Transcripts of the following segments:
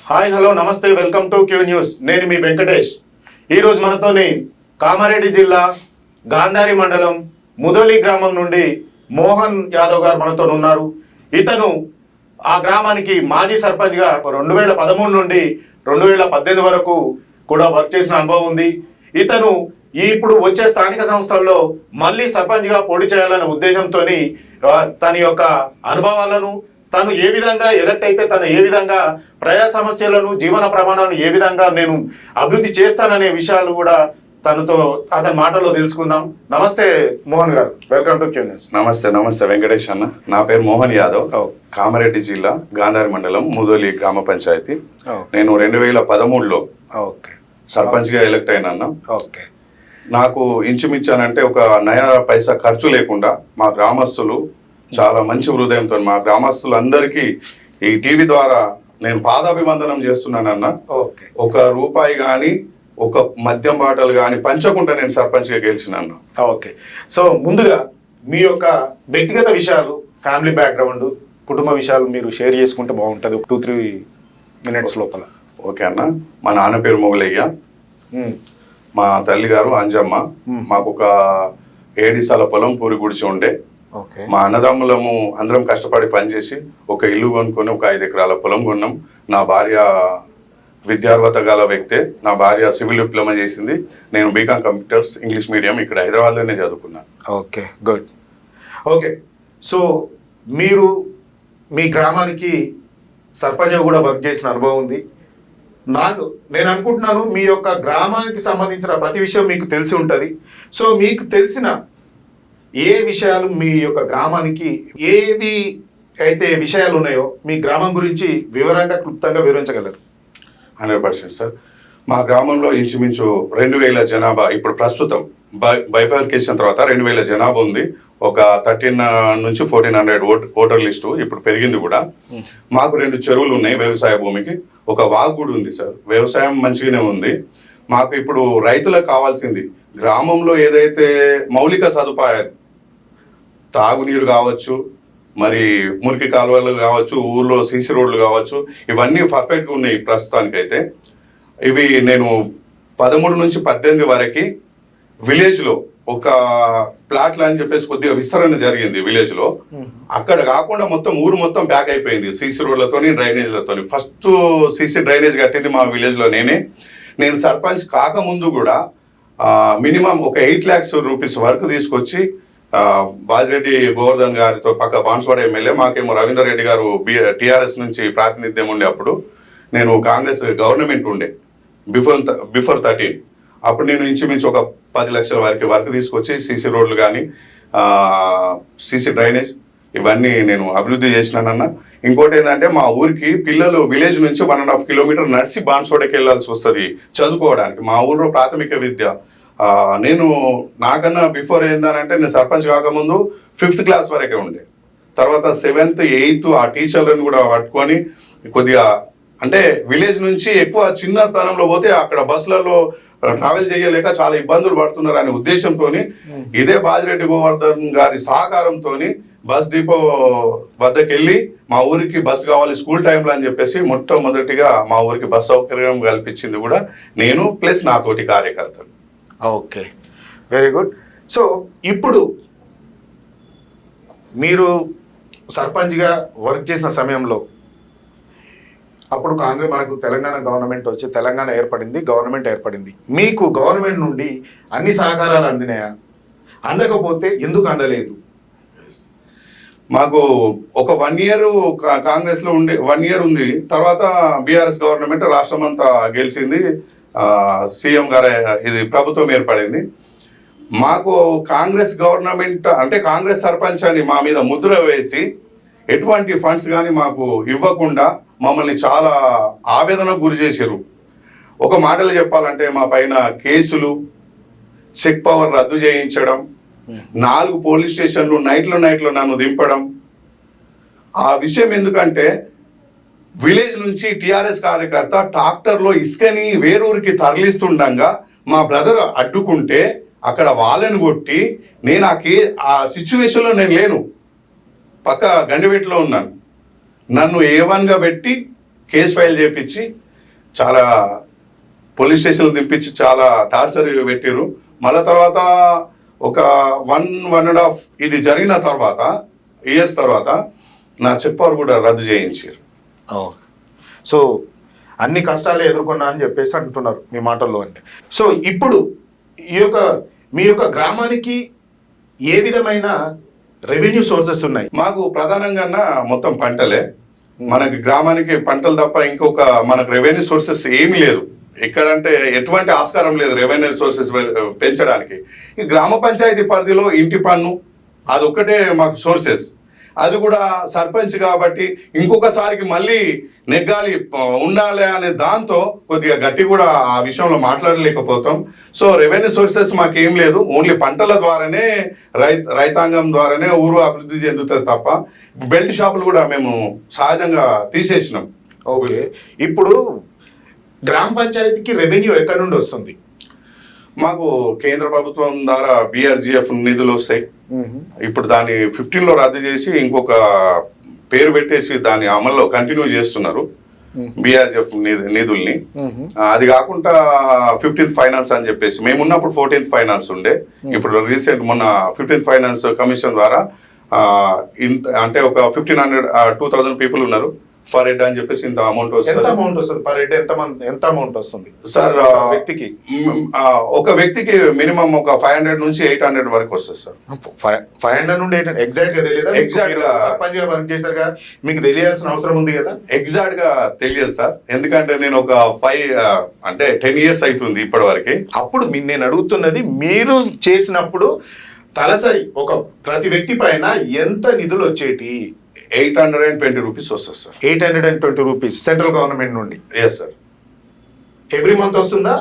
Hi hello నమస్తే welcome to Q news. నేను మీ వెంకటేష్. ఈరోజు మనతోని కామారెడ్డి జిల్లా గాంధారి మండలం ముదోలి గ్రామం నుండి మోహన్ యాదవ్ గారు మనతో ఉన్నారు. ఇతను ఆ గ్రామానికి మాజీ సర్పంచ్గా 2013 నుండి 2018 వరకు కూడా వర్క్ చేసిన అనుభవం ఉంది. ఇతను ఇప్పుడు వచ్చే స్థానిక సంస్థల్లో మళ్ళీ సర్పంచ్గా పోటీ చేయాలనే ఉద్దేశంతో తన యొక్క అనుభవాలను, తను ఏ విధంగా ఎలక్ట్ అయితే తను ఏ విధంగా ప్రజా సమస్యలను, జీవన ప్రమాణాలను ఏ విధంగా నేను అభివృద్ధి చేస్తాననే విషయాలు కూడా అతని మాటల్లో తెలుసుకుందాం. నమస్తే మోహన్ గారు, వెల్కమ్ టు క్యూ న్యూస్. నమస్తే వెంకటేష్ అన్న. నా పేరు మోహన్ యాదవ్, కామారెడ్డి జిల్లా గాంధారి మండలం ముదోలి గ్రామ పంచాయతీ. నేను 2013లో సర్పంచ్ గా ఎలక్ట్ అయినా. నాకు ఇంచుమించానంటే ఒక నయా పైసా ఖర్చు లేకుండా మా గ్రామస్తులు చాలా మంచి హృదయంతో, మా గ్రామస్తులందరికీ ఈ టీవీ ద్వారా నేను పాదాభివందనం చేస్తున్నానన్న. ఒక రూపాయి కానీ ఒక మద్యం బాటలు కానీ పంచకుండా నేను సర్పంచ్ గా గెలిచినాను. ఓకే, సో ముందుగా మీ యొక్క వ్యక్తిగత విషయాలు, ఫ్యామిలీ బ్యాక్గ్రౌండ్, కుటుంబ విషయాలు మీరు షేర్ చేసుకుంటే బాగుంటుంది 2-3 మినిట్స్ లోపల. ఓకే అన్న. మా నాన్న పేరు మొగలయ్య, మా తల్లి గారు అంజమ్మ. మాకు ఒక 7 సాల పొలం పూరి గుడిచి ఉండే. మా అన్నదమ్ములము అందరం కష్టపడి పనిచేసి ఒక ఇల్లు కొనుక్కొని ఒక 5 ఎకరాల పొలం కొన్నాం. నా భార్య విద్యార్హత గల వ్యక్తే. నా భార్య సివిల్ డిప్లొమా చేసింది. నేను బీకామ్ కంప్యూటర్స్ ఇంగ్లీష్ మీడియం ఇక్కడ హైదరాబాద్లోనే చదువుకున్నాను. Okay, good. ఓకే, సో మీరు మీ గ్రామానికి సర్పంచ్ కూడా వర్క్ చేసిన అనుభవం ఉంది. నేను అనుకుంటున్నాను మీ యొక్క గ్రామానికి సంబంధించిన ప్రతి విషయం మీకు తెలిసి ఉంటుంది. సో మీకు తెలిసిన ఏ విషయాలు, మీ యొక్క గ్రామానికి ఏవి అయితే విషయాలు ఉన్నాయో మీ గ్రామం గురించి వివరంగా, క్లుప్తంగా వివరించగలరు? 100% సార్. మా గ్రామంలో ఇంచుమించు 2000 జనాభా. ఇప్పుడు ప్రస్తుతం బైఫర్కేషన్ తర్వాత 2000 జనాభా ఉంది. ఒక 13 నుంచి 1400 ఓటర్ లిస్టు ఇప్పుడు పెరిగింది కూడా. మాకు 2 చెరువులు ఉన్నాయి వ్యవసాయ భూమికి. ఒక వాగు కూడా ఉంది సార్. వ్యవసాయం మంచిగానే ఉంది. మాకు ఇప్పుడు రైతులకు కావాల్సింది గ్రామంలో ఏదైతే మౌలిక సదుపాయాలు, తాగునీరు కావచ్చు, మరి మురికి కాలువలు కావచ్చు, ఊర్లో సీసీ రోడ్లు కావచ్చు, ఇవన్నీ పర్ఫెక్ట్గా ఉన్నాయి ప్రస్తుతానికైతే. ఇవి నేను 13 నుంచి 18 వరకు విలేజ్లో ఒక ప్లాట్లు అని చెప్పేసి కొద్దిగా విస్తరణ జరిగింది విలేజ్లో. అక్కడ కాకుండా మొత్తం ఊరు మొత్తం బ్యాక్ అయిపోయింది సీసీ రోడ్లతోని, డ్రైనేజ్లతోని. ఫస్ట్ సీసీ డ్రైనేజ్ కట్టింది మా విలేజ్లో నేనే. నేను సర్పంచ్ కాకముందు కూడా మినిమం ఒక 8 lakhs రూపీస్ వరకు తీసుకొచ్చి బాజిరెడ్డి గోవర్ధన్ గారితో, పక్క బాన్స్వాడ ఎమ్మెల్యే, మాకేమో రవీందర్ రెడ్డి గారు టీఆర్ఎస్ నుంచి ప్రాతినిధ్యం ఉండే. అప్పుడు నేను కాంగ్రెస్ గవర్నమెంట్ ఉండే బిఫోర్ 13. అప్పుడు నేను ఇంచుమించు ఒక 10 లక్షల వరకు వర్క్ తీసుకొచ్చి సీసీ రోడ్లు కానీ, సీసీ డ్రైనేజ్ ఇవన్నీ నేను అభివృద్ధి చేసినానన్న. ఇంకోటి ఏంటంటే మా ఊరికి పిల్లలు విలేజ్ నుంచి 1.5 కిలోమీటర్ నడిచి బాన్స్వాడకి వెళ్ళాల్సి వస్తుంది చదువుకోవడానికి. మా ఊళ్ళో ప్రాథమిక విద్య నేను నాకన్నా బిఫోర్ ఏంటంటే నేను సర్పంచ్ కాకముందు 5th క్లాస్ వరకే ఉండే. తర్వాత 7th 8th ఆ టీచర్లను కూడా పట్టుకొని కొద్దిగా, అంటే విలేజ్ నుంచి ఎక్కువ చిన్న స్థానంలో పోతే అక్కడ బస్సులలో ట్రావెల్ చేయలేక చాలా ఇబ్బందులు పడుతున్నారు అనే ఉద్దేశంతో ఇదే బాజిరెడ్డి గోవర్ధన్ గారి సహకారంతో బస్ డిపో వద్దకు వెళ్ళి మా ఊరికి బస్ కావాలి స్కూల్ టైంలో అని చెప్పేసి మొట్టమొదటిగా మా ఊరికి బస్ సౌకర్యం కల్పించింది కూడా నేను, ప్లస్ నాతోటి కార్యకర్తలు. Okay, very good. సో ఇప్పుడు మీరు సర్పంచ్గా వర్క్ చేసిన సమయంలో, అప్పుడు కాంగ్రెస్ మనకు తెలంగాణ గవర్నమెంట్ వచ్చి తెలంగాణ గవర్నమెంట్ ఏర్పడింది. మీకు గవర్నమెంట్ నుండి అన్ని సహకారాలు అందినాయా? అందకపోతే ఎందుకు అందలేదు? మాకు ఒక 1 year కాంగ్రెస్లో ఉండే 1 year ఉంది. తర్వాత బీఆర్ఎస్ గవర్నమెంట్ రాష్ట్రం అంతా గెలిచింది. సీఎం గారు ఇది ప్రభుత్వం ఏర్పడింది. మాకు కాంగ్రెస్ గవర్నమెంట్ అంటే కాంగ్రెస్ సర్పంచ్ అని మా మీద ముద్ర వేసి ఎటువంటి ఫండ్స్ కానీ మాకు ఇవ్వకుండా మమ్మల్ని చాలా ఆవేదనకు గురి చేశారు. ఒక మాటలు చెప్పాలంటే మా పైన కేసులు, చెక్ పవర్ రద్దు చేయించడం, 4 పోలీస్ స్టేషన్లు నైట్లో నన్ను దింపడం. ఆ విషయం ఎందుకంటే విలేజ్ నుంచి టీఆర్ఎస్ కార్యకర్త ట్రాక్టర్లో ఇసుకని వేరూరికి తరలిస్తుండగా మా బ్రదర్ అడ్డుకుంటే అక్కడ వాళ్ళని కొట్టి, నేను ఆ సిచ్యువేషన్లో నేను లేను, పక్క గండివేటిలో ఉన్నాను. నన్ను A1గా పెట్టి కేసు ఫైల్ చేపించి చాలా పోలీస్ స్టేషన్లు దింపించి చాలా టార్చర్ పెట్టిరు. మళ్ళా తర్వాత ఒక 1.5 ఇది జరిగిన తర్వాత ఇయర్స్ తర్వాత నా చెక్ పవర్ కూడా రద్దు చేయించారు. సో అన్ని కష్టాలు ఎదుర్కొన్నా అని చెప్పేసి అంటున్నారు మీ మాటల్లో. అంటే సో ఇప్పుడు మీ యొక్క గ్రామానికి ఏ విధమైన రెవెన్యూ సోర్సెస్ ఉన్నాయి? మాకు ప్రధానంగా మొత్తం పంటలే. మనకి గ్రామానికి పంటలు తప్ప ఇంకొక మనకు రెవెన్యూ సోర్సెస్ ఏమీ లేదు. ఎక్కడంటే ఎటువంటి ఆస్కారం లేదు రెవెన్యూ సోర్సెస్ పెంచడానికి. ఈ గ్రామ పంచాయతీ పరిధిలో ఇంటి పన్ను అదొక్కటే మాకు సోర్సెస్. అది కూడా సర్పంచ్ కాబట్టి ఇంకొకసారికి మళ్ళీ నెగ్గాలి ఉండాలి అనే దాంతో కొద్దిగా గట్టి కూడా ఆ విషయంలో మాట్లాడలేకపోతాం. సో రెవెన్యూ సోర్సెస్ మాకేం లేదు. ఓన్లీ పంటల ద్వారానే రైతాంగం ద్వారానే ఊరు అభివృద్ధి చెందుతుంది తప్ప బెల్ట్ షాపులు కూడా మేము సహజంగా తీసేసినాం. ఓకే, ఇప్పుడు గ్రామ పంచాయతీకి రెవెన్యూ ఎక్కడి నుండి వస్తుంది? మాకు కేంద్ర ప్రభుత్వం ద్వారా BRGF నిధులు వస్తాయి. ఇప్పుడు దాన్ని 15లో రద్దు చేసి ఇంకొక పేరు పెట్టేసి దాన్ని అమల్లో కంటిన్యూ చేస్తున్నారు BRGF నిధుల్ని. అది కాకుండా 15th ఫైనాన్స్ అని చెప్పేసి మేము ఉన్నప్పుడు 14th ఫైనాన్స్ ఉండే. ఇప్పుడు రీసెంట్ మొన్న 15th ఫైనాన్స్ కమిషన్ ద్వారా అంటే ఒక 2,000 పీపుల్ ఉన్నారు. ఫర్ హెడ్ అని చెప్పేసి ఇంత అమౌంట్ వస్తుంది. ఎంత అమౌంట్ వస్తుంది పర్ హెడ్? ఎంత అమౌంట్ వస్తుంది సార్ వ్యక్తికి? ఒక వ్యక్తికి మినిమం ఒక 500 నుంచి 800 వరకు వస్తుంది సార్. 500 నుండి 800 ఎగ్జాక్ట్ గా తెలియదా? ఎగ్జాక్ట్ గా సర్పంచ్ గా వర్క్ చేశారు కదా, మీకు తెలియాల్సిన అవసరం ఉంది కదా? ఎగ్జాక్ట్ గా తెలియదు సార్, ఎందుకంటే నేను ఒక 10 years అవుతుంది ఇప్పటి వరకు. అప్పుడు నేను అడుగుతున్నది, మీరు చేసినప్పుడు తలసరి ఒక ప్రతి వ్యక్తి పైన ఎంత నిధులు వచ్చేటి? 820 రూపీస్ వస్తుంది సార్. 820 రూపీస్ సెంట్రల్ గవర్నమెంట్ నుండి? Yes sir. ఎవ్రీ మంత్ వస్తుందా?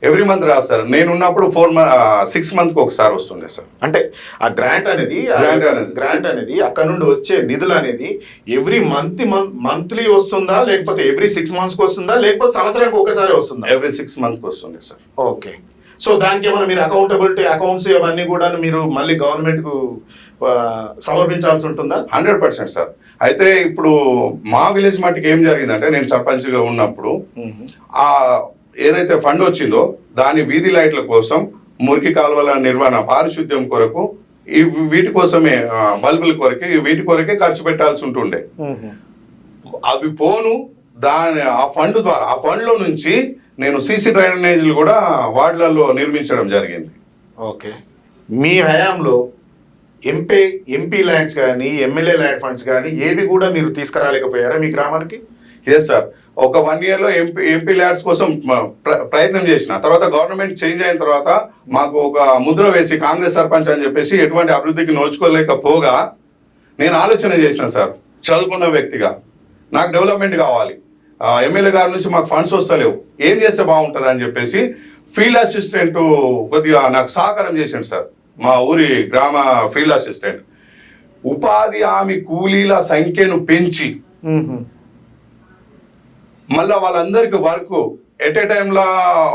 ఎవ్రీ మంత్ రాదు సార్. నేను ఉన్నప్పుడు 6 months ఒకసారి వస్తుండే సార్. అంటే ఆ గ్రాంట్ అనేది అక్కడ నుండి వచ్చే నిధులు అనేది ఎవ్రీ మంత్లీ వస్తుందా, లేకపోతే ఎవ్రీ 6 months వస్తుందా, లేకపోతే సంవత్సరానికి ఒకసారి వస్తుందా? ఎవ్రీ 6 months వస్తుండే సార్. ఓకే, సో దానికి ఏమైనా మీరు అకౌంటబిలిటీ అకౌంట్స్ ఇవన్నీ కూడా మీరు మళ్ళీ గవర్నమెంట్ కు సమర్పించాల్సి ఉంటుందా? 100% సార్. అయితే ఇప్పుడు మా విలేజ్ మట్టికి ఏం జరిగిందంటే, నేను సర్పంచ్ గా ఉన్నప్పుడు ఆ ఏదైతే ఫండ్ వచ్చిందో దాని వీధి లైట్ల కోసం, మురికి కాలువల నిర్వహణ, పారిశుద్ధ్యం కొరకు, వీటి కోసమే బల్బుల కొరకే, వీటి కొరకే ఖర్చు పెట్టాల్సి ఉంటుండే. అవి పోను ఆ ఫండ్ ద్వారా, ఆ ఫండ్ లో నుంచి నేను సీసీ డ్రైనేజీలు కూడా వార్డులలో నిర్మించడం జరిగింది. ఓకే, మీ హయాంలో ఎంపీ ల్యాండ్స్ కానీ ఎమ్మెల్యే ల్యాండ్ ఫండ్స్ కానీ ఏవి కూడా మీరు తీసుకురాలేకపోయారా మీ గ్రామానికి? Yes sir. ఒక 1 year లో ఎంపీ ల్యాండ్స్ కోసం ప్రయత్నం చేసిన తర్వాత గవర్నమెంట్ చేంజ్ అయిన తర్వాత మాకు ఒక ముద్ర వేసి కాంగ్రెస్ సర్పంచ్ అని చెప్పేసి ఎటువంటి అభివృద్ధికి నోచుకోలేకపోగా నేను ఆలోచన చేసిన సార్, చదువుకున్న వ్యక్తిగా నాకు డెవలప్మెంట్ కావాలి, ఎమ్మెల్యే గారి నుంచి మాకు ఫండ్స్ వస్తలేవు, ఏం చేస్తే బాగుంటుంది అని చెప్పేసి ఫీల్డ్ అసిస్టెంట్ కొద్దిగా నాకు సహకారం చేశాడు సార్. మా ఊరి గ్రామ ఫీల్డ్ అసిస్టెంట్ ఉపాధి హామీ కూలీల సంఖ్యను పెంచి మళ్ళా వాళ్ళందరికి వర్క్ ఎట్ ఏ టైంలో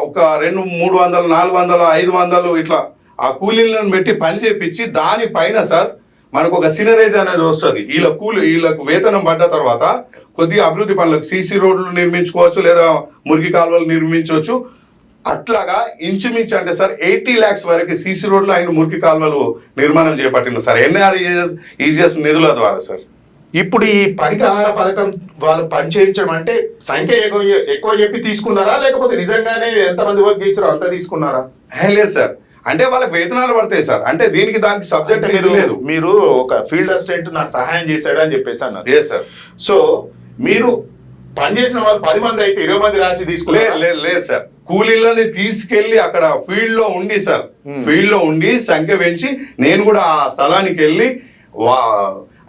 ఒక 200, 300, 400, 500 ఇట్లా ఆ కూలీలను పెట్టి పని చేపించి దానిపైన సార్ మనకు ఒక సినరేజ్ అనేది వస్తుంది. వీళ్ళకు వేతనం పడ్డ తర్వాత కొద్దిగా అభివృద్ధి పనులకు సీసీ రోడ్లు నిర్మించుకోవచ్చు, లేదా మురికి కాలువలు నిర్మించవచ్చు. అట్లాగా ఇంచుమించు అంటే సార్ 80 lakhs వరకు సీసీ రోడ్లు ఆయన మురికి కాలువలు నిర్మాణం చేపట్టిన సార్ NREGS నిధుల ద్వారా సార్. ఇప్పుడు ఈ పనికాహార పథకం వాళ్ళు పని చేయించడం అంటే సంఖ్య ఎక్కువ చెప్పి తీసుకున్నారా, లేకపోతే నిజంగానే ఎంతమంది వర్క్ చేస్తారో అంత తీసుకున్నారా? లేదు సార్, అంటే వాళ్ళకి వేతనాలు పడతాయి సార్. అంటే దానికి సబ్జెక్ట్ లేదు. మీరు ఒక ఫీల్డ్ అసిస్టెంట్ నాకు సహాయం చేశాడు అని చెప్పేసి అన్నారు. Yes sir. సో మీరు పనిచేసిన వాళ్ళు 10 మంది అయితే 20 మంది రాసి తీసుకున్నారు? లేదు సార్, కూలీలని తీసుకెళ్లి అక్కడ ఫీల్డ్ లో ఉండి సార్, ఫీల్డ్ లో ఉండి సంఖ్య పెంచి నేను కూడా ఆ స్థలానికి వెళ్ళి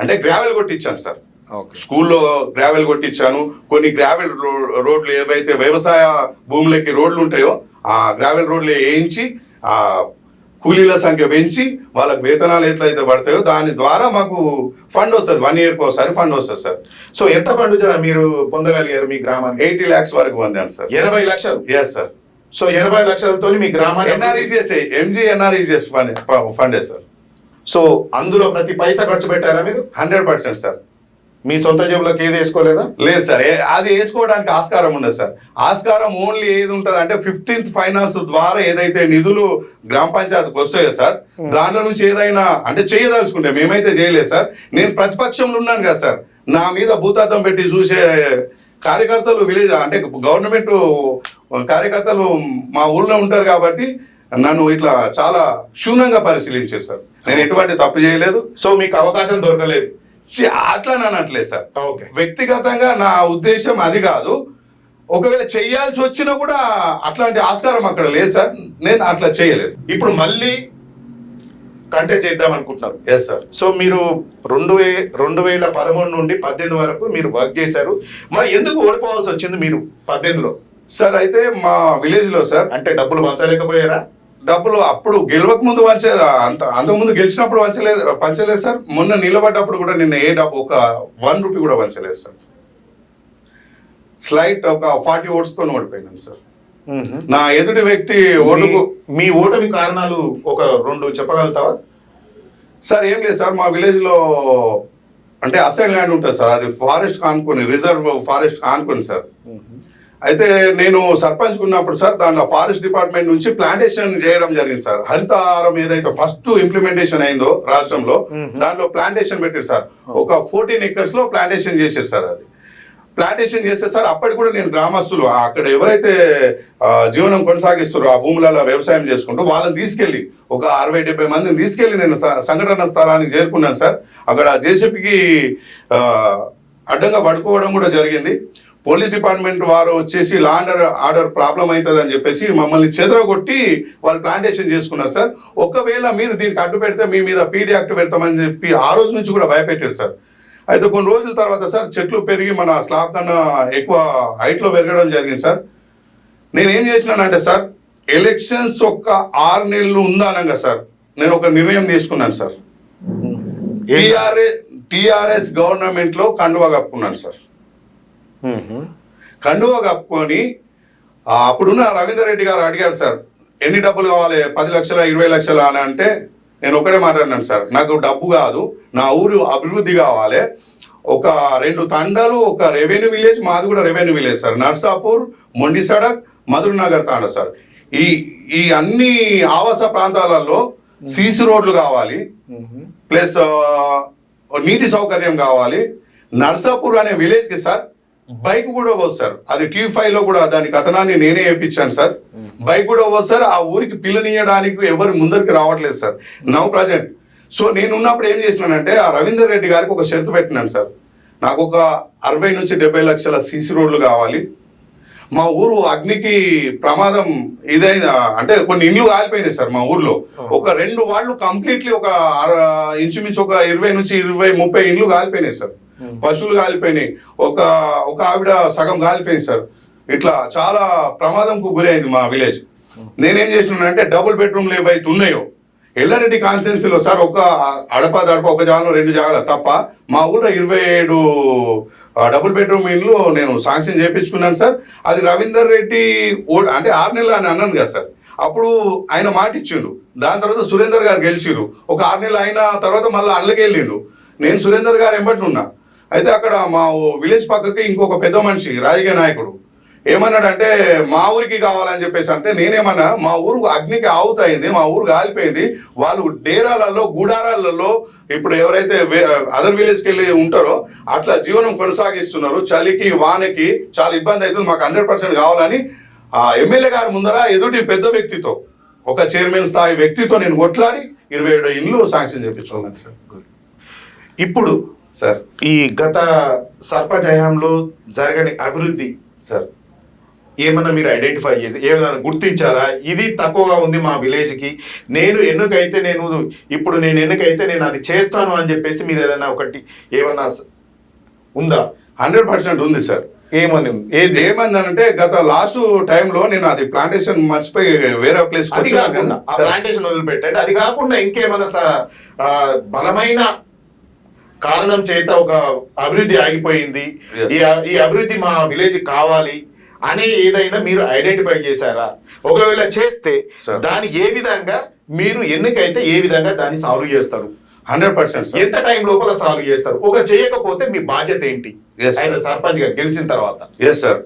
అంటే గ్రావెల్ కొట్టించాను సార్. స్కూల్లో గ్రావెల్ కొట్టించాను. కొన్ని గ్రావెల్ రోడ్లు ఏవైతే వ్యవసాయ భూములకి రోడ్లు ఉంటాయో ఆ గ్రావెల్ రోడ్లు వేయించి ఆ కూలీల సంఖ్య పెంచి వాళ్ళకి వేతనాలు ఎట్లయితే పడతాయో దాని ద్వారా మాకు ఫండ్ వస్తుంది. 1 year ఒకసారి ఫండ్ వస్తుంది సార్. సో ఎంత ఫండ్ మీరు పొందగలిగారు మీ గ్రామానికి? 80 lakhs వరకు పొందాను సార్. 80 లక్షలు? Yes sir. సో 80 లక్షలతో మీ గ్రామాన్ని NREGS ఫండే సార్. సో అందులో ప్రతి పైసా ఖర్చు పెట్టారా మీరు? 100% సార్. మీ సొంత జేబులోకి ఏది వేసుకోలేదా? లేదు సార్, అది వేసుకోవడానికి ఆస్కారం ఉండదు సార్. ఆస్కారం ఓన్లీ ఏది ఉంటుంది అంటే 15th ఫైనాన్స్ ద్వారా ఏదైతే నిధులు గ్రామ పంచాయతీకి వస్తాయో సార్, దాంట్లో నుంచి ఏదైనా అంటే చేయదలుచుకుంటే, మేమైతే చేయలేదు సార్. నేను ప్రతిపక్షంలో ఉన్నాను కదా సార్, నా మీద భూతార్థం పెట్టి చూసే కార్యకర్తలు విలేజ్ అంటే గవర్నమెంట్ కార్యకర్తలు మా ఊళ్ళో ఉంటారు కాబట్టి నన్ను ఇట్లా చాలా క్షుణ్ణంగా పరిశీలించారు సార్. నేను ఎటువంటి తప్పు చేయలేదు. సో మీకు అవకాశం దొరకలేదు? అట్లా నన్ను అనట్లేదు సార్. ఓకే, వ్యక్తిగతంగా నా ఉద్దేశం అది కాదు. ఒకవేళ చెయ్యాల్సి వచ్చినా కూడా అట్లాంటి ఆస్కారం అక్కడ లేదు సార్. నేను అట్లా చేయలేదు. ఇప్పుడు మళ్ళీ కంటెస్ట్ చేద్దాం అనుకుంటున్నారు? Yes sir. సో మీరు 2013 నుండి 18 వరకు మీరు వర్క్ చేశారు. మరి ఎందుకు ఓడిపోవాల్సి వచ్చింది మీరు 18లో? సార్ అయితే మా విలేజ్ లో సార్ అంటే డబ్బులు పంచలేకపోయారా? డబ్బులు అప్పుడు గెలవక ముందు అంతకుముందు గెలిచినప్పుడు పంచలేదు సార్. మొన్న నిలబడ్డప్పుడు కూడా నిన్న ఏ డబ్బు ఒక 1 రూపీ కూడా పంచలేదు సార్. స్లైట్ ఒక 40 ఓట్స్ తో ఓడిపోయినాను సార్. నా ఎదుటి వ్యక్తి ఓటుకు మీ ఓటమి కారణాలు ఒక 2 చెప్పగలుగుతావా? సార్ ఏం లేదు సార్, మా విలేజ్ లో అంటే అసైన్ ల్యాండ్ ఉంటుంది సార్, అది ఫారెస్ట్ కానుకొని, రిజర్వ్ ఫారెస్ట్ కానుకొని సార్. అయితే నేను సర్పంచ్ ఉన్నప్పుడు సార్ దాంట్లో ఫారెస్ట్ డిపార్ట్మెంట్ నుంచి ప్లాంటేషన్ చేయడం జరిగింది సార్. హరితహారం ఏదైతే ఫస్ట్ ఇంప్లిమెంటేషన్ అయిందో రాష్ట్రంలో, దాంట్లో ప్లాంటేషన్ పెట్టారు సార్. ఒక 14 acres లో ప్లాంటేషన్ చేశారు సార్. అది ప్లాంటేషన్ చేస్తే సార్ అప్పటికి కూడా నేను గ్రామస్తులు అక్కడ ఎవరైతే జీవనం కొనసాగిస్తారో ఆ భూములలో వ్యవసాయం చేసుకుంటూ వాళ్ళని తీసుకెళ్లి ఒక 60-70 మందిని తీసుకెళ్లి నేను సంఘటన స్థలానికి చేరుకున్నాను సార్. అక్కడ జేసీపీకి అడ్డంగా పడుకోవడం కూడా జరిగింది. పోలీస్ డిపార్ట్మెంట్ వారు వచ్చేసి లా అండ్ ఆర్డర్ ప్రాబ్లం అవుతుంది అని చెప్పేసి మమ్మల్ని చెదరగొట్టి వాళ్ళు ప్లాంటేషన్ చేసుకున్నారు సార్. ఒకవేళ మీరు దీనికి అడ్డు పెడితే మీ మీద పీడీ యాక్ట్ పెడతామని చెప్పి ఆ రోజు నుంచి కూడా భయపెట్టారు సార్. అయితే కొన్ని రోజుల తర్వాత సార్ చెట్లు పెరిగి మన స్లాబ్ కన్నా ఎక్కువ హైట్లో పెరగడం జరిగింది సార్. నేనేం చేసినానంటే సార్, ఎలక్షన్స్ ఒక 6 నెలలు ఉందనగా సార్ నేను ఒక నిర్ణయం తీసుకున్నాను సార్. టిఆర్ఎస్ గవర్నమెంట్ లో కండువా కప్పుకున్నాను సార్. కండువా కప్పుకొని అప్పుడున్న రవీందర్ రెడ్డి గారు అడిగారు సార్, ఎన్ని డబ్బులు కావాలి, 10 లక్షల 20 లక్షల అని అంటే నేను ఒకటే మాట్లాడినాను సార్, నాకు డబ్బు కాదు, నా ఊరు అభివృద్ధి కావాలి. ఒక 2 తండాలు, ఒక రెవెన్యూ విలేజ్, మాది కూడా రెవెన్యూ విలేజ్ సార్, నర్సాపూర్, మొండి సడక్, మధుర్ నగర్ తాండా సార్. ఈ అన్ని ఆవాస ప్రాంతాలలో సీసీ రోడ్లు కావాలి, ప్లస్ నీటి సౌకర్యం కావాలి. నర్సాపూర్ అనే విలేజ్ కి సార్ బైక్ కూడా పోదు సార్. అది T5 లో కూడా దాని కథనాన్ని నేనే వేయించాను సార్. బైక్ కూడా పోదు సార్. ఆ ఊరికి పిల్లనియడానికి ఎవరు ముందరికి రావట్లేదు సార్ నౌ ప్రజెంట్. సో నేను ఉన్నప్పుడు ఏం చేసినానంటే ఆ రవీందర్ రెడ్డి గారికి ఒక షరతు పెట్టినాను సార్, నాకు ఒక 60 నుంచి 70 లక్షల సీసీ రోడ్లు కావాలి. మా ఊరు అగ్నికి ప్రమాదం ఇదైనా అంటే కొన్ని ఇండ్లు కాలిపోయినాయి సార్ మా ఊర్లో. ఒక 2 వార్డులు కంప్లీట్లీ ఒక ఇంచుమించు ఒక 20 నుంచి 20-30 ఇండ్లు కాలిపోయినాయి సార్. పశువులు కాలిపోయినాయి, ఒక ఆవిడ సగం కాలిపోయింది సార్. ఇట్లా చాలా ప్రమాదంకు గురైంది మా విలేజ్. నేనేం చేసినానంటే డబుల్ బెడ్రూమ్లు ఏవైతే ఉన్నాయో ఎల్లారెడ్డి కాన్స్టిట్యున్సీలో సార్ ఒక దడప ఒక జాగాలో 2 జాగాలు తప్ప మా ఊళ్ళో 27 డబుల్ బెడ్రూమ్ ఇండ్లు నేను శాంక్షన్ చేయించుకున్నాను సార్. అది రవీందర్ రెడ్డి అంటే 6 నెలలు అని అన్నాను కదా సార్, అప్పుడు ఆయన మాట ఇచ్చిండు. దాని తర్వాత సురేందర్ గారు గెలిచిరు. ఒక 6 నెలలు అయిన తర్వాత మళ్ళీ అల్లకి వెళ్ళిండు. నేను సురేందర్ గారు ఎంబటి ఉన్నా. అయితే అక్కడ మా విలేజ్ పక్కకి ఇంకొక పెద్ద మనిషి రాజకీయ నాయకుడు ఏమన్నాడంటే మా ఊరికి కావాలని చెప్పేసి అంటే నేనేమన్నా మా ఊరు అగ్నికి ఆవుతయింది, మా ఊరు కాలిపోయింది, వాళ్ళు డేరాలలో గుడారాలలో ఇప్పుడు ఎవరైతే అదర్ విలేజ్కి వెళ్ళి ఉంటారో అట్లా జీవనం కొనసాగిస్తున్నారు, చలికి వానకి చాలా ఇబ్బంది అవుతుంది, మాకు 100% కావాలని ఆ ఎమ్మెల్యే గారి ముందర ఎదుటి పెద్ద వ్యక్తితో ఒక చైర్మన్ స్థాయి వ్యక్తితో నేను కొట్లాడి 27 ఇండ్లు శాంక్షన్ చేయించుకున్నాను సార్. ఇప్పుడు సార్ ఈ గత సర్పంచ్ హయాంలో జరగని అభివృద్ధి సార్ ఏమన్నా మీరు ఐడెంటిఫై చేసి ఏమైనా గుర్తించారా? ఇది తక్కువగా ఉంది మా విలేజ్కి, నేను ఎన్నికైతే నేను అది చేస్తాను అని చెప్పేసి మీరు ఏదైనా ఒకటి ఏమన్నా ఉందా? 100% ఉంది సార్. ఏమందంటే గత లాస్ట్ టైంలో నేను అది ప్లాంటేషన్ మర్చిపోయి వేరే ప్లేస్ ప్లాంటేషన్ వదిలిపెట్టండి. అది కాకుండా ఇంకేమన్నా బలమైన కారణం చేత ఒక అభివృద్ధి ఆగిపోయింది, ఈ అభివృద్ధి మా విలేజ్ కావాలి అని ఏదైనా మీరు ఐడెంటిఫై చేశారా? ఒకవేళ చేస్తే దాన్ని ఏ విధంగా మీరు ఎన్నికైతే ఏ విధంగా దాన్ని సాల్వ్ చేస్తారు? 100% సార్. ఎంత టైం లోపల సాల్వ్ చేస్తారు? ఒక చేయకపోతే మీ బాధ్యత ఏంటి Yes, sir. యాజ్ సర్పంచ్ గా గెలిచిన తర్వాత? ఎస్ సార్,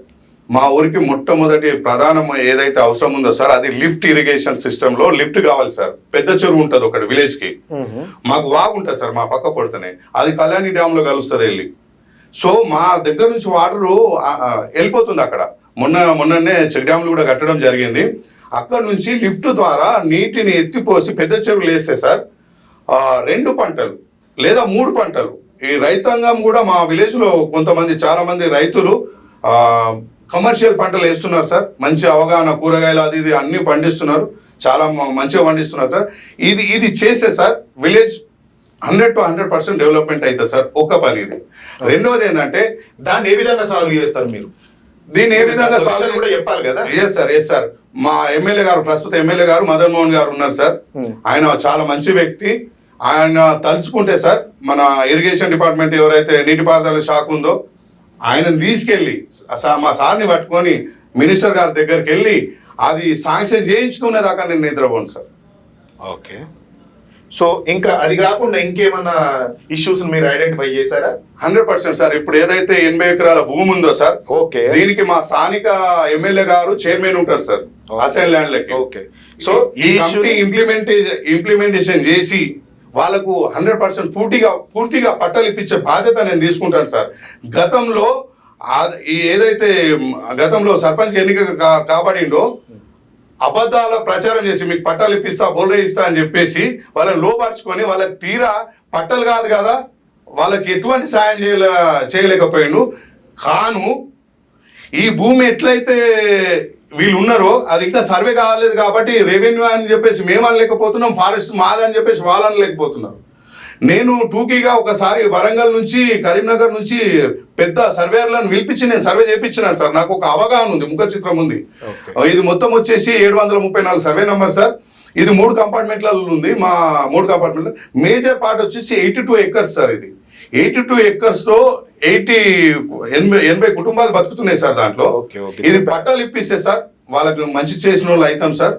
మా ఊరికి మొట్టమొదటి ప్రధానం ఏదైతే అవసరం ఉందో సార్, అది లిఫ్ట్ ఇరిగేషన్ సిస్టమ్ లో లిఫ్ట్ కావాలి సార్. పెద్ద చెరువు ఉంటుంది ఒకటి విలేజ్ కి, మాకు వాగు ఉంటుంది సార్ మా పక్క పడుతున్నాయి, అది కళ్యాణి డ్యామ్ లో కలుస్తుంది వెళ్ళి. సో మా దగ్గర నుంచి వాటర్ వెళ్ళిపోతుంది అక్కడ. మొన్ననే చెక్ డ్యామ్లు కూడా కట్టడం జరిగింది. అక్కడ నుంచి లిఫ్ట్ ద్వారా నీటిని ఎత్తిపోసి పెద్ద చెరువులు వేస్తే సార్ 2 పంటలు లేదా 3 పంటలు, ఈ రైతాంగం కూడా మా విలేజ్ లో కొంతమంది చాలా మంది రైతులు కమర్షియల్ పంటలు వేస్తున్నారు సార్. మంచి అవగాహన, కూరగాయలు అది ఇది అన్ని పండిస్తున్నారు, చాలా మంచిగా పండిస్తున్నారు సార్. ఇది చేస్తే సార్ విలేజ్ 100 to 100% డెవలప్మెంట్ అవుతుంది సార్. ఒక పని ఇది. రెండవది ఏంటంటే దాన్ని ఏ విధంగా సాల్వ్ చేస్తారు మీరు? దీన్ని ఏ విధంగా Solution కూడా చెప్పాలి కదా. Yes sir. మా ఎమ్మెల్యే గారు, ప్రస్తుత ఎమ్మెల్యే గారు మదన్ మోహన్ గారు ఉన్నారు సార్. ఆయన చాలా మంచి వ్యక్తి. ఆయన తలుచుకుంటే సార్ మన ఇరిగేషన్ డిపార్ట్మెంట్ ఎవరైతే నీటిపారుదల శాఖ ఉందో ఆయన తీసుకెళ్ళి మా సార్ని పట్టుకొని మినిస్టర్ గారి దగ్గరికి వెళ్ళి అది శాంక్షన్ చేయించుకునే దాకా నేను నిద్రపోను సార్. ఓకే. సో ఇంకా అది కాకుండా ఇంకేమన్నా ఇష్యూస్ మీరు ఐడెంటిఫై చేశారా? 100% సార్. ఇప్పుడు ఏదైతే 80 ఎకరాల భూమి ఉందో సార్, ఓకే, దీనికి మా స్థానిక ఎమ్మెల్యే గారు చైర్మన్ ఉంటారు సార్ అసైన్ ల్యాండ్ లకి. ఓకే. సో ఈ కమిటీ ఇంప్లిమెంటేషన్ చేసి వాళ్ళకు 100% పూర్తిగా పట్టాలు ఇప్పించే బాధ్యత నేను తీసుకుంటాను సార్. గతంలో ఏదైతే గతంలో సర్పంచ్ ఎన్నిక కాబడిండో అబద్ధాల ప్రచారం చేసి మీకు పట్టాలు ఇప్పిస్తా, బోల్రే ఇస్తా అని చెప్పేసి వాళ్ళని లోపరుచుకొని వాళ్ళకి తీరా పట్టాలు కాదు కదా, వాళ్ళకి ఎటువంటి సాయం చేయలేకపోయిండు. కాను ఈ భూమి ఎట్లయితే వీళ్ళు ఉన్నారో అది ఇంకా సర్వే కాలేదు కాబట్టి రెవెన్యూ అని చెప్పేసి మేము అనలేకపోతున్నాం, ఫారెస్ట్ మాదని చెప్పేసి వాళ్ళు అనలేకపోతున్నారు. నేను టూకీగా ఒకసారి వరంగల్ నుంచి కరీంనగర్ నుంచి పెద్ద సర్వేయర్లను పిలిపించి నేను సర్వే చేయించినాను సార్. నాకు ఒక అవగాహన ఉంది, ముఖ చిత్రం ఉంది. ఇది మొత్తం వచ్చేసి 734 సర్వే నెంబర్ సార్. ఇది 3 కంపార్ట్మెంట్లలో ఉంది. మా 3 కంపార్ట్మెంట్ మేజర్ పార్ట్ వచ్చేసి 82 ఎకర్స్ సార్. ఇది 82 ఎకర్స్ లో 80 కుటుంబాలు బతుకుతున్నాయి సార్ దాంట్లో. ఇది పట్టాలు ఇప్పిస్తే సార్ వాళ్ళకి మంచి చేసిన వాళ్ళు అవుతాం సార్.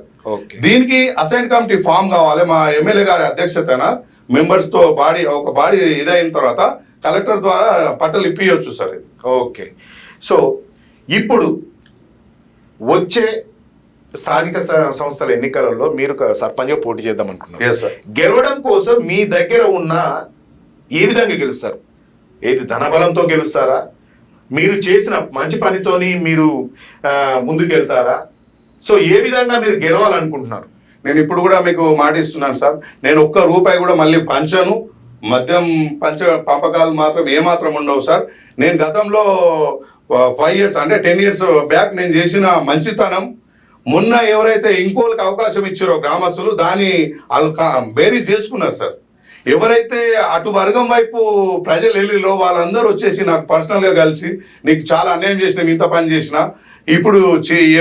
దీనికి అసైన్ కమిటీ ఫామ్ కావాలి. మా ఎమ్మెల్యే గారి అధ్యక్షతన మెంబర్స్ తో ఒక బాడీ ఇదైన తర్వాత కలెక్టర్ ద్వారా పట్టాలు ఇప్పించవచ్చు సార్. ఓకే. సో ఇప్పుడు వచ్చే స్థానిక సంస్థల ఎన్నికలలో మీరు సర్పంచ్ పోటీ చేద్దాం అనుకున్నారు. గెలవడం కోసం మీ దగ్గర ఉన్న ఏ విధంగా గెలుస్తారు? ఏది ధనబలంతో గెలుస్తారా? మీరు చేసిన మంచి పనితోని మీరు ముందుకెళ్తారా? సో ఏ విధంగా మీరు గెలవాలనుకుంటున్నారు? నేను ఇప్పుడు కూడా మీకు మాట ఇస్తున్నాను సార్. నేను ₹1 కూడా మళ్ళీ పంచను. మద్యం పంపకాలు మాత్రం ఏమాత్రం ఉండవు సార్. నేను గతంలో 5 years అంటే 10 years బ్యాక్ నేను చేసిన మంచితనం మొన్న ఎవరైతే ఇంకోళ్ళకి అవకాశం ఇచ్చారో గ్రామస్తులు దాన్ని వాళ్ళు బేరీ చేసుకున్నారు సార్. ఎవరైతే అటు వర్గం వైపు ప్రజలు వెళ్ళిలో వాళ్ళందరూ వచ్చేసి నాకు పర్సనల్గా కలిసి నీకు చాలా అన్యాయం చేసినా, ఇంత పని చేసినా, ఇప్పుడు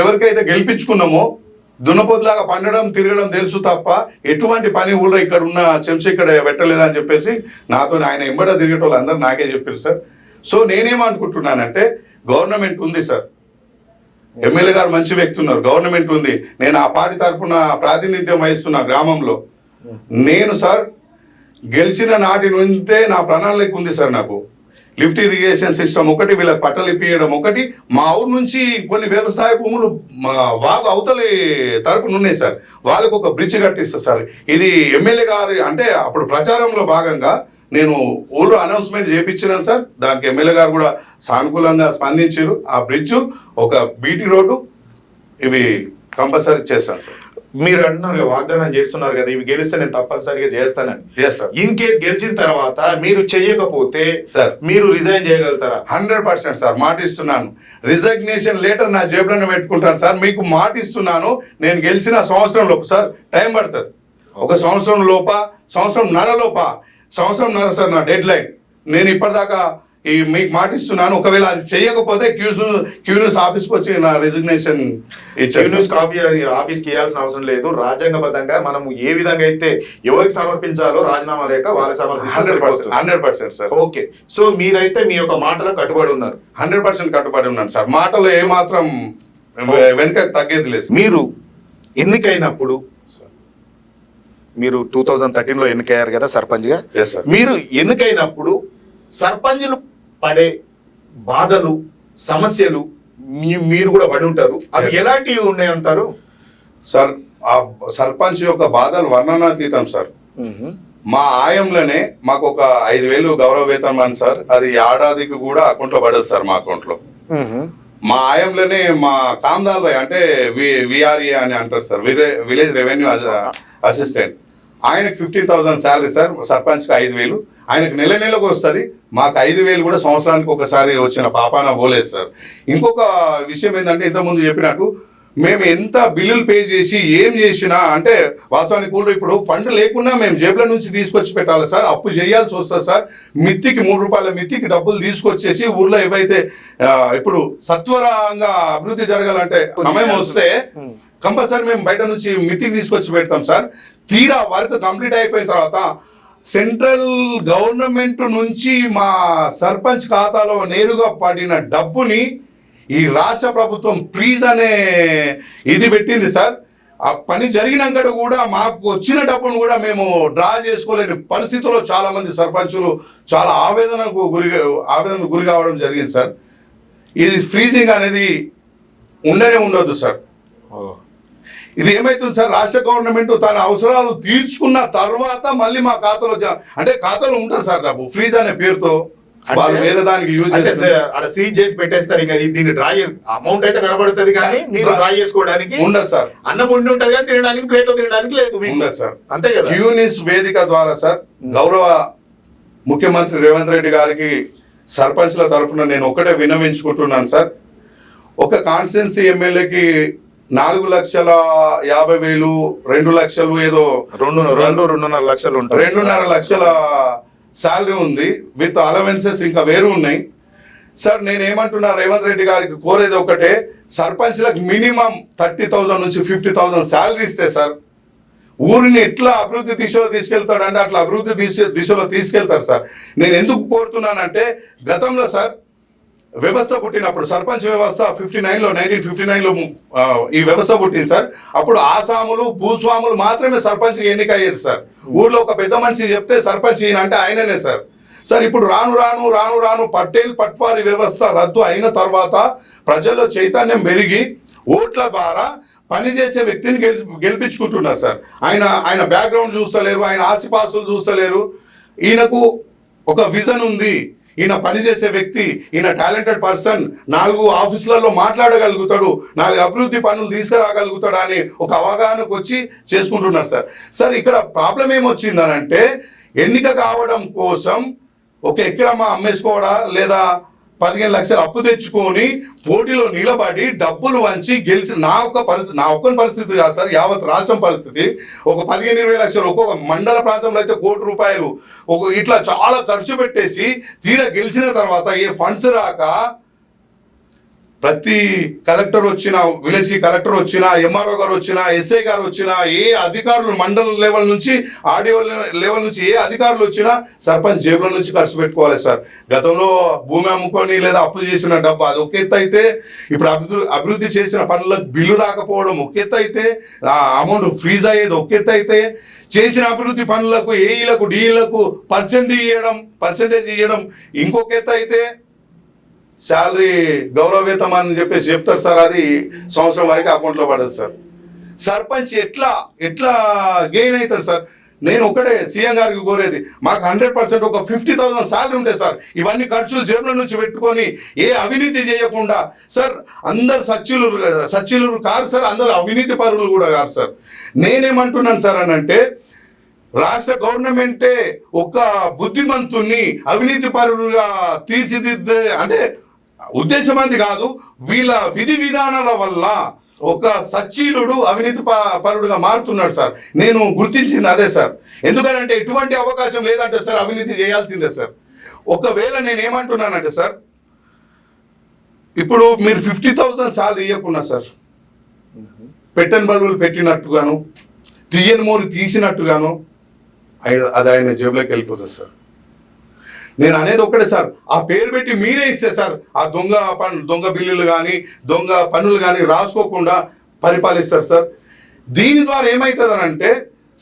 ఎవరికైతే గెలిపించుకున్నామో దున్నపోతులాగా పండడం తిరగడం తెలుసు తప్ప ఎటువంటి పని ఊళ్ళో ఇక్కడ ఉన్న చెంచా ఇక్కడ పెట్టలేదని చెప్పేసి నాతో ఆయన ఎంబడ తిరిగేటోళ్ళు అందరూ నాకే చెప్పారు సార్. సో నేనేమనుకుంటున్నానంటే గవర్నమెంట్ ఉంది సార్, ఎమ్మెల్యే గారు మంచి వ్యక్తి ఉన్నారు, గవర్నమెంట్ ఉంది. నేను ఆ పార్టీ తరఫున ప్రాతినిధ్యం వహిస్తున్నా గ్రామంలో. నేను సార్ గెలిచిన నాటి నుండే నా ప్రణాళిక ఉంది సార్. నాకు లిఫ్ట్ ఇరిగేషన్ సిస్టమ్ ఒకటి, వీళ్ళకి పట్టలు ఇప్పియడం ఒకటి, మా ఊరు నుంచి కొన్ని వ్యవసాయ భూములు వాగు అవతలి తరపున ఉన్నాయి సార్, వాళ్ళకు ఒక బ్రిడ్జ్ కట్టిస్తా సార్. ఇది ఎమ్మెల్యే గారు అంటే అప్పుడు ప్రచారంలో భాగంగా నేను ఊళ్ళో అనౌన్స్మెంట్ చేయించినాను సార్. దానికి ఎమ్మెల్యే గారు కూడా సానుకూలంగా స్పందించారు. ఆ బ్రిడ్జ్, ఒక బీటీ రోడ్డు, ఇవి కంపల్సరీ చేస్తాను సార్. మీరు అంటున్నారు వాగ్దానం చేస్తున్నారు కదా, ఇవి గెలిస్తే నేను తప్పనిసరిగా చేస్తానని. ఇన్ కేస్ గెలిచిన తర్వాత మీరు చెయ్యకపోతే సార్ మీరు రిజైన్ చేయగలుగుతారా? 100% సార్, మాట ఇస్తున్నాను. రిజగ్నేషన్ లెటర్ నా జేబులోనే పెట్టుకుంటాను సార్. మీకు మాట ఇస్తున్నాను. నేను గెలిచిన సంవత్సరం లోపు సార్, టైం పడుతుంది. ఒక సంవత్సరం లోప, సంవత్సరంన్నర సార్ నా డెడ్ లైన్. నేను ఇప్పటిదాకా మీకు మాట ఇస్తున్నాను. ఒకవేళ అది చేయకపోతే క్యూన్యూస్ ఆఫీస్కి వచ్చి నా రిజిగ్నేషన్ ఆఫీస్కి ఇవ్వాల్సిన అవసరం లేదు. రాజ్యాంగబద్ధంగా మనం ఏ విధంగా అయితే ఎవరికి సమర్పించాలో రాజీనామా లేక వాళ్ళకి సమర్పించాలి. 100% సార్. ఓకే. సో మీరైతే మీ యొక్క మాటలో కట్టుబడి ఉన్నారు? 100% కట్టుబడి ఉన్నాను సార్. మాటలో ఏమాత్రం వెనుక తగ్గేది లేదు. మీరు ఎన్నికైనప్పుడు మీరు 2013లో ఎన్నికయ్యారు కదా సర్పంచ్గా. Yes, sir. మీరు ఎన్నికైనప్పుడు సర్పంచులు పడే బాధలు సమస్యలు మీరు కూడా పడి ఉంటారు, అవి Yes. ఎలాంటివి ఉన్నాయంటారు? సార్ ఆ సర్పంచ్ యొక్క బాధలు వర్ణనాతీతం సార్. మా ఆయంలోనే మాకు ఒక 5,000 గౌరవ వేతనం సార్, అది ఏడాదికి కూడా అకౌంట్లో పడదు సార్. మా అకౌంట్లో మా ఆయంలోనే మా కామ్దార్ అంటే విఆర్ఏ అని అంటారు సార్, విలేజ్ రెవెన్యూ అసిస్టెంట్. ఆయనకు 15,000 శాలరీ సార్, సర్పంచ్కి 5,000. ఆయనకు నెలకు వస్తుంది, మాకు 5,000 కూడా సంవత్సరానికి ఒకసారి వచ్చిన పాపాన పోలేదు సార్. ఇంకొక విషయం ఏంటంటే, ఇంతకుముందు చెప్పినట్టు మేము ఎంత బిల్లులు పే చేసి ఏం చేసినా అంటే వాస్తవానికి కూడా ఇప్పుడు ఫండ్ లేకుండా మేము జేబుల నుంచి తీసుకొచ్చి పెట్టాలి సార్, అప్పు చేయాల్సి వస్తుంది సార్. మిత్తికి 3 రూపాయల మిత్తికి డబ్బులు తీసుకొచ్చేసి ఊర్లో ఏవైతే ఇప్పుడు సత్వరంగా అభివృద్ధి జరగాలంటే సమయం వస్తే కంపల్సరీ మేము బయట నుంచి మిత్తికి తీసుకొచ్చి పెడతాం సార్. తీరా వర్క్ కంప్లీట్ అయిపోయిన తర్వాత సెంట్రల్ గవర్నమెంట్ నుంచి మా సర్పంచ్ ఖాతాలో నేరుగా పడిన డబ్బుని ఈ రాష్ట్ర ప్రభుత్వం ప్లీజ్ అనే ఇది పెట్టింది సార్. ఆ పని జరిగినాక కూడా మాకు వచ్చిన డబ్బును కూడా మేము డ్రా చేసుకోలేని పరిస్థితుల్లో చాలా మంది సర్పంచులు చాలా ఆవేదనకు గురి కావడం జరిగింది సార్. ఇది ఫ్రీజింగ్ అనేది ఉండదు సార్. ఇది ఏమైతుంది సార్, రాష్ట్ర గవర్నమెంట్ తన అవసరాలు తీర్చుకున్న తర్వాత మళ్ళీ మా ఖాతాలో అంటే ఖాతాలో ఉంటుంది సార్ డబ్బు ఫ్రీజ్ అనే పేరుతో. వాళ్ళు వేరే దానికి యూజ్ అంటే అక్కడ సీజ్ చేసి పెట్టేస్తారు, ఇంకా దీన్ని డ్రా అమౌంట్ అయితే కనబడుతుంది కానీ మీరు డ్రా చేసుకోవడానికి ఉండదు సార్. అన్నం ఉండి ఉంటుంది కానీ తినడానికి ప్లేట్లో తినడానికి లేదు ఉండదు సార్. అంతే కదా. యూనిస్ వేదిక ద్వారా సార్ గౌరవ ముఖ్యమంత్రి రేవంత్ రెడ్డి గారికి సర్పంచ్ల తరఫున నేను ఒకటే విన్నవించుకుంటున్నాను సార్. ఒక కాన్స్టిట్యున్సీ ఎమ్మెల్యేకి 4,50,000 2 లక్షలు ఏదో 2.5 లక్షలు ఉంటాయి. 2.5 లక్షల శాలరీ ఉంది, విత్ అలవెన్సెస్ ఇంకా వేరు ఉన్నాయి సార్. నేను ఏమంటున్నా రేవంత్ రెడ్డి గారికి కోరేది ఒకటే, సర్పంచ్లకు మినిమం 30,000 నుంచి 50,000 శాలరీ ఇస్తే సార్ ఊరిని ఎట్లా అభివృద్ధి దిశలో తీసుకెళ్తాడంటే అట్లా అభివృద్ధి దిశలో తీసుకెళ్తారు సార్. నేను ఎందుకు కోరుతున్నానంటే, గతంలో సార్ వ్యవస్థ పుట్టినప్పుడు సర్పంచ్ వ్యవస్థ 1959లో ఈ వ్యవస్థ పుట్టింది సార్. అప్పుడు ఆసాములు భూస్వాములు మాత్రమే సర్పంచ్ ఎన్నిక అయ్యేది సార్. ఊర్లో ఒక పెద్ద మనిషి చెప్తే సర్పంచ్ ఈయన అంటే ఆయననే సార్. సార్ ఇప్పుడు రాను పటేల్ పట్వారీ వ్యవస్థ రద్దు అయిన తర్వాత ప్రజల్లో చైతన్యం పెరిగి ఓట్ల ద్వారా పనిచేసే వ్యక్తిని గెలిపించుకుంటున్నారు సార్. ఆయన బ్యాక్గ్రౌండ్ చూస్తలేరు, ఆయన ఆస్తిపాస్తులు చూస్తలేరు. ఈయనకు ఒక విజన్ ఉంది, ఈయన పనిచేసే వ్యక్తి, ఈయన టాలెంటెడ్ పర్సన్, 4 ఆఫీసులలో మాట్లాడగలుగుతాడు, 4 అభివృద్ధి పనులు తీసుకురాగలుగుతాడు అని ఒక అవగాహనకు వచ్చి చేసుకుంటున్నారు సార్. సార్ ఇక్కడ ప్రాబ్లం ఏమొచ్చిందనంటే, ఎన్నిక కావడం కోసం ఒక ఎకరం అమ్మేసుకోవడా లేదా 15 లక్షలు అప్పు తెచ్చుకొని పోటీలో నిలబడి డబ్బులు వంచి గెలిచి నా ఒక్కని పరిస్థితి కాదు సార్, యావత్ రాష్ట్రం పరిస్థితి. ఒక 15-20 లక్షలు ఒక్కొక్క మండల ప్రాంతంలో అయితే ₹1,00,00,000 ఇట్లా చాలా ఖర్చు పెట్టేసి తీరా గెలిచిన తర్వాత ఏ ఫండ్స్ రాక ప్రతి కలెక్టర్ వచ్చినా, విలేజ్కి కలెక్టర్ వచ్చినా, ఎంఆర్ఓ గారు వచ్చినా, ఎస్ఐ గారు వచ్చినా, ఏ అధికారులు మండల లెవెల్ నుంచి ఆర్డీఓ లెవెల్ నుంచి ఏ అధికారులు వచ్చినా సర్పంచ్ జేబుల నుంచి ఖర్చు పెట్టుకోవాలి సార్. గతంలో భూమి అమ్ముకొని లేదా అప్పు చేసిన డబ్బు అది ఒక ఎత్తు అయితే, ఇప్పుడు అభివృద్ధి చేసిన పనులకు బిల్లు రాకపోవడం ఒక ఎత్తు అయితే, అమౌంట్ ఫ్రీజ్ అయ్యేది ఒక ఎత్తు అయితే, చేసిన అభివృద్ధి పనులకు ఏఈలకు డిఈలకు పర్సెంటేజ్ ఇవ్వడం ఇంకొక ఎత్తు అయితే, శాలరీ గౌరవ వేతనం అని చెప్పేసి చెప్తారు సార్, అది సంవత్సరం వరకు అకౌంట్లో పడదు సార్. సర్పంచ్ ఎట్లా గెయిన్ అవుతాడు సార్? నేను ఒకటే సీఎం గారికి కోరేది, మాకు 100% ఒక 50,000 శాలరీ ఉంటాయి సార్. ఇవన్నీ ఖర్చులు జేబుల నుంచి పెట్టుకొని ఏ అవినీతి చేయకుండా సార్. అందరు సచ్చిలు కాదు సార్, అందరు అవినీతి పరులు కూడా కాదు సార్. నేనేమంటున్నాను సార్ అనంటే, రాష్ట్ర గవర్నమెంటే ఒక బుద్ధిమంతుణ్ణి అవినీతి పరులుగా తీర్చిదిద్దే అంటే ఉద్దేశం అంది కాదు, వీళ్ళ విధి విధానాల వల్ల ఒక సచ్చీలుడు అవినీతి పరుడుగా మారుతున్నాడు సార్. నేను గుర్తించింది అదే సార్. ఎందుకంటే ఎటువంటి అవకాశం లేదంటే సార్ అవినీతి చేయాల్సిందే సార్. ఒకవేళ నేను ఏమంటున్నానంటే సార్, ఇప్పుడు మీరు 50,000 సాలరీ ఇవ్వకున్నా సార్, పెట్టని బరువులు పెట్టినట్టుగాను, తీయని మోరు తీసినట్టుగాను అది ఆయన జేబులోకి వెళ్ళిపోతుంది సార్. నేను అనేది ఒకటే సార్, ఆ పేరు పెట్టి మీరే ఇస్తే సార్ ఆ దొంగ బిల్లులు కానీ దొంగ పన్నులు కానీ రాసుకోకుండా పరిపాలిస్తారు సార్. దీని ద్వారా ఏమవుతుందనంటే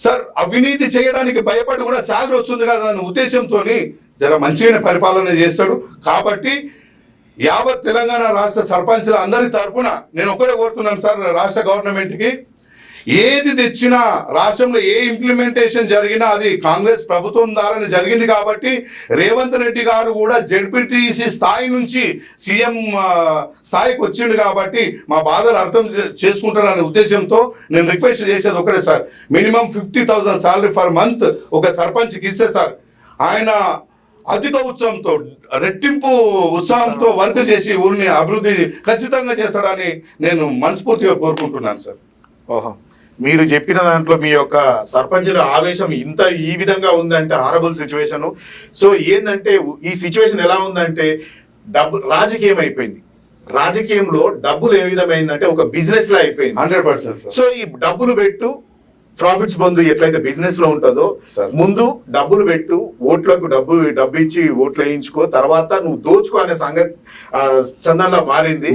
సార్ అవినీతి చేయడానికి భయపడి కూడా శాలరీ వస్తుంది కదా అనే ఉద్దేశంతో జర మంచిగానే పరిపాలన చేస్తాడు. కాబట్టి యావత్ తెలంగాణ రాష్ట్ర సర్పంచ్ల అందరి తరపున నేను ఒకటే కోరుతున్నాను సార్, రాష్ట్ర గవర్నమెంట్కి ఏది తెచ్చినా రాష్ట్రంలో ఏ ఇంప్లిమెంటేషన్ జరిగినా అది కాంగ్రెస్ ప్రభుత్వం ద్వారానే జరిగింది. కాబట్టి రేవంత్ రెడ్డి గారు కూడా జెడ్పీటీసీ స్థాయి నుంచి సీఎం స్థాయికి వచ్చిండు కాబట్టి మా బాధలు అర్థం చేసుకుంటారనే ఉద్దేశంతో నేను రిక్వెస్ట్ చేసేది ఒకటే sir, minimum 50,000 salary for month ఒక సర్పంచ్కి ఇస్తే సార్ ఆయన అధిక ఉత్సాహంతో రెట్టింపు ఉత్సాహంతో వర్క్ చేసి ఊరిని అభివృద్ధి ఖచ్చితంగా చేస్తాడని నేను మనస్ఫూర్తిగా కోరుకుంటున్నాను సార్. ఓహో, మీరు చెప్పిన దాంట్లో మీ యొక్క సర్పంచుల ఆవేశం ఈ విధంగా ఉందంటే హారబుల్ సిచ్యువేషన్. సో ఏంటంటే ఈ సిచ్యువేషన్ ఎలా ఉందంటే రాజకీయం అయిపోయింది. రాజకీయంలో డబ్బులు ఏ విధమైందంటే ఒక బిజినెస్ లా అయిపోయింది 100%. సో ఈ డబ్బులు పెట్టు ప్రాఫిట్స్ బంధు ఎట్లయితే బిజినెస్ లో ఉంటుందో ముందు డబ్బులు పెట్టు, ఓట్లకు డబ్బు ఇచ్చి ఓట్లు వేయించుకో, తర్వాత నువ్వు దోచుకో అనే సంగతి చందంలా మారింది.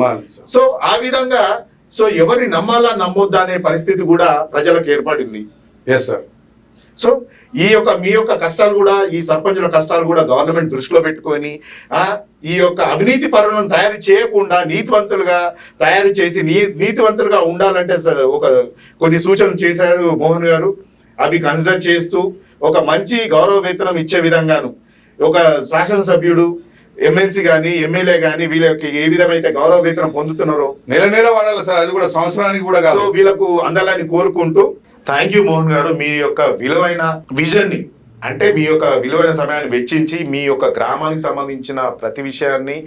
సో ఆ విధంగా సో ఎవరిని నమ్మాలా నమ్మొద్దా అనే పరిస్థితి కూడా ప్రజలకు ఏర్పడింది. Yes sir. సో మీ యొక్క కష్టాలు కూడా, ఈ సర్పంచుల కష్టాలు కూడా గవర్నమెంట్ దృష్టిలో పెట్టుకొని ఈ యొక్క అవినీతి పరులను తయారు చేయకుండా నీతివంతులుగా తయారు చేసి నీతివంతులుగా ఉండాలంటే కొన్ని సూచనలు చేశారు మోహన్ గారు. అవి కన్సిడర్ చేస్తూ ఒక మంచి గౌరవ వేతనం ఇచ్చే విధంగాను ఒక శాసనసభ్యుడు, ఎమ్మెల్సీ కానీ ఎమ్మెల్యే కానీ వీళ్ళకి ఏ విధమైతే గౌరవ వేతనం పొందుతున్నారో నెల వాడాలి సార్, అది కూడా సంవత్సరానికి కూడా. సో వీళ్ళకు అందాలని కోరుకుంటూ థ్యాంక్ యూ మోహన్ గారు. మీ యొక్క విలువైన విజన్ ని, అంటే మీ యొక్క విలువైన సమయాన్ని వెచ్చించి మీ యొక్క గ్రామానికి సంబంధించిన ప్రతి విషయాన్ని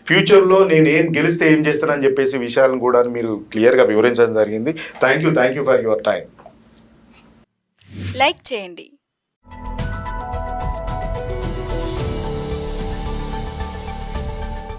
ఫ్యూచర్లో నేను గెలిస్తే ఏం చేస్తానని చెప్పేసి విషయాలను కూడా మీరు క్లియర్గా వివరించడం జరిగింది. Thank you for your time. Like చేయండి,